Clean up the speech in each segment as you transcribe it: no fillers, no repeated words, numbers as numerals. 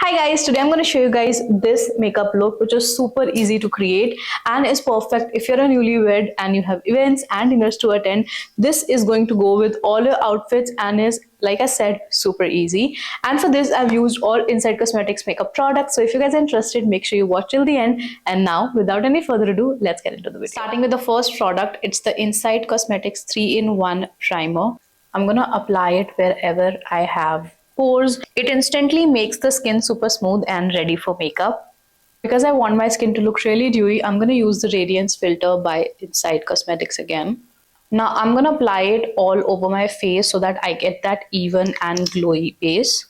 Hi guys, today I'm going to show you guys this makeup look which is super easy to create and is perfect if you're a newlywed and you have events and dinners to attend. This is going to go with all your outfits and is, like I said, super easy. And for this I've used all Inside Cosmetics makeup products. So if you guys are interested, make sure you watch till the end. And now without any further ado, let's get into the video. Starting with the first product, it's the Inside Cosmetics 3-in-1 primer. I'm going to apply it wherever I have pores. It instantly makes the skin super smooth and ready for makeup. Because I want my skin to look really dewy, I'm going to use the Radiance filter by Inside Cosmetics again. Now I'm going to apply it all over my face so that I get that even and glowy base.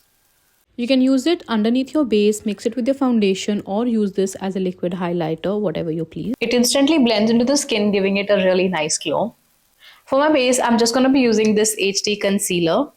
You can use it underneath your base, mix it with your foundation, or use this as a liquid highlighter, whatever you please. It instantly blends into the skin, giving it a really nice glow. For my base, I'm just going to be using this HD concealer,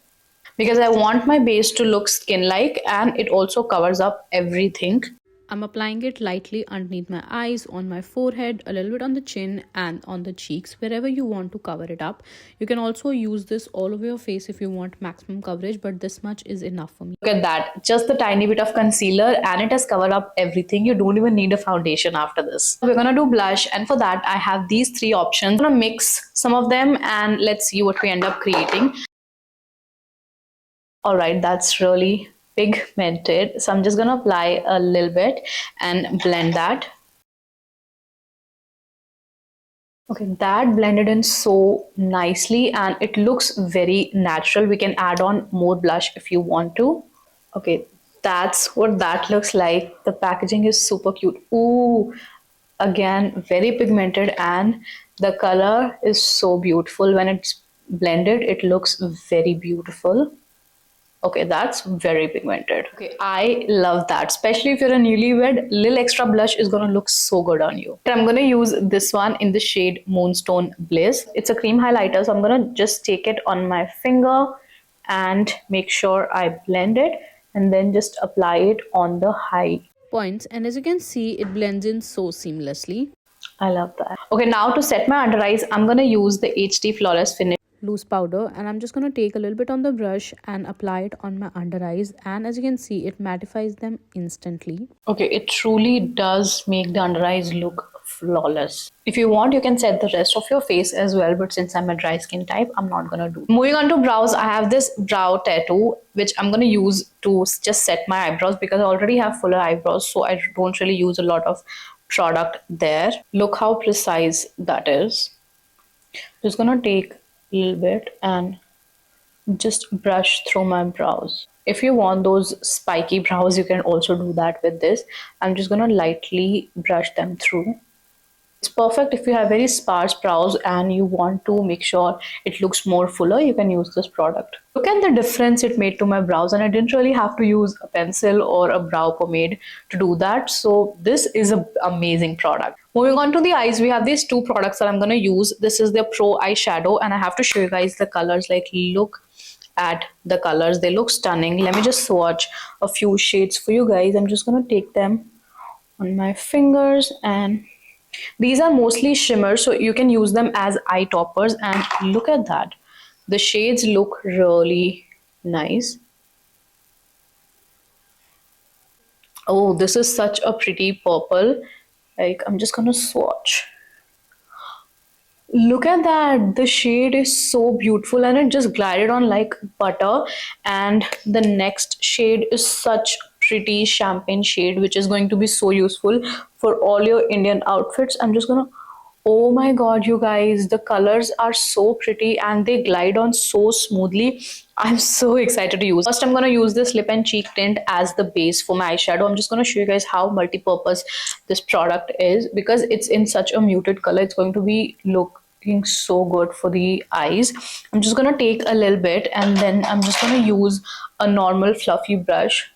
because I want my base to look skin-like and it also covers up everything. I'm applying it lightly underneath my eyes, on my forehead, a little bit on the chin and on the cheeks, wherever you want to cover it up. You can also use this all over your face if you want maximum coverage, but this much is enough for me. Look at that, just the tiny bit of concealer and it has covered up everything. You don't even need a foundation after this. We're gonna do blush, and for that I have these three options. I'm gonna mix some of them and let's see what we end up creating. Alright, that's really pigmented, so I'm just gonna apply a little bit and blend that. Okay, that blended in so nicely and it looks very natural. We can add on more blush if you want to. Okay, that's what that looks like. The packaging is super cute. Ooh, again, very pigmented and the color is so beautiful. When it's blended, it looks very beautiful. Okay, that's very pigmented. Okay, I love that. Especially if you're a newlywed, little extra blush is gonna look so good on you. I'm gonna use this one in the shade Moonstone Bliss. It's a cream highlighter, so I'm gonna just take it on my finger and make sure I blend it and then just apply it on the high points. And as you can see, it blends in so seamlessly. I love that. Okay, now to set my under eyes, I'm gonna use the HD Flawless Finish loose powder, and I'm just going to take a little bit on the brush and apply it on my under eyes, and as you can see, it mattifies them instantly. Okay, it truly does make the under eyes look flawless. If you want, you can set the rest of your face as well, but since I'm a dry skin type, I'm not gonna do. Moving on to brows, I have this brow tattoo which I'm gonna use to just set my eyebrows, because I already have fuller eyebrows, so I don't really use a lot of product there. Look how precise that is. Just gonna take little bit and just brush through my brows. If you want those spiky brows, you can also do that with this. I'm just gonna lightly brush them through. It's perfect if you have very sparse brows and you want to make sure it looks more fuller. You can use this product. Look at the difference it made to my brows, and I didn't really have to use a pencil or a brow pomade to do that. So this is an amazing product. Moving on to the eyes, we have these two products that I'm going to use. This is the Pro Eyeshadow, and I have to show you guys the colors. Like, look at the colors. They look stunning. Let me just swatch a few shades for you guys. I'm just going to take them on my fingers, and these are mostly shimmers, so you can use them as eye toppers. And look at that. The shades look really nice. Oh, this is such a pretty purple. Like, I'm just gonna swatch. Look at that. The shade is so beautiful and it just glided on like butter. And the next shade is such pretty champagne shade, which is going to be so useful for all your Indian outfits. I'm just gonna, oh my god, you guys, the colors are so pretty and they glide on so smoothly. I'm so excited to use. First, I'm gonna use this lip and cheek tint as the base for my eyeshadow. I'm just gonna show you guys how multi-purpose this product is, because it's in such a muted color. It's going to be looking so good for the eyes. I'm just gonna take a little bit and then I'm just gonna use a normal fluffy brush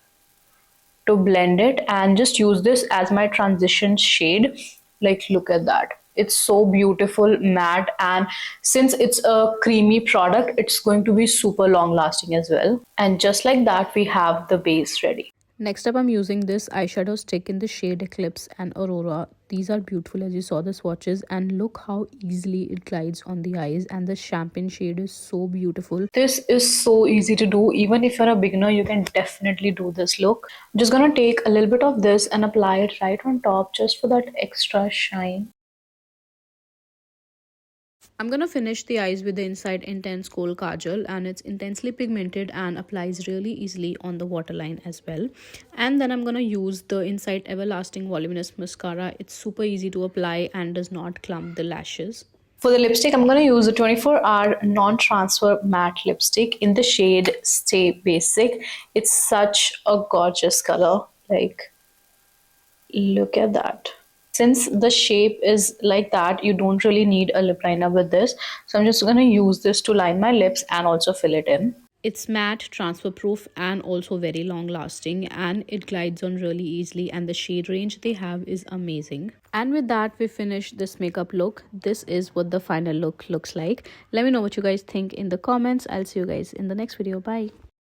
to blend it and just use this as my transition shade. Like, look at that. It's so beautiful, matte, and since it's a creamy product, it's going to be super long lasting as well. And just like that, we have the base ready. Next up, I'm using this eyeshadow stick in the shade Eclipse and Aurora. These are beautiful as you saw the swatches, and look how easily it glides on the eyes, and the champagne shade is so beautiful. This is so easy to do. Even if you're a beginner, you can definitely do this look. I'm just gonna take a little bit of this and apply it right on top just for that extra shine. I'm gonna finish the eyes with the Inside Intense Kohl Kajal, and it's intensely pigmented and applies really easily on the waterline as well. And then I'm gonna use the Inside Everlasting Voluminous Mascara. It's super easy to apply and does not clump the lashes. For the lipstick, I'm going to use a 24-hour non-transfer matte lipstick in the shade Stay Basic. It's such a gorgeous color. Like, look at that. Since the shape is like that, you don't really need a lip liner with this. So I'm just going to use this to line my lips and also fill it in. It's matte, transfer proof, and also very long lasting, and it glides on really easily, and the shade range they have is amazing. And with that, we finish this makeup look. This is what the final look looks like. Let me know what you guys think in the comments. I'll see you guys in the next video. Bye.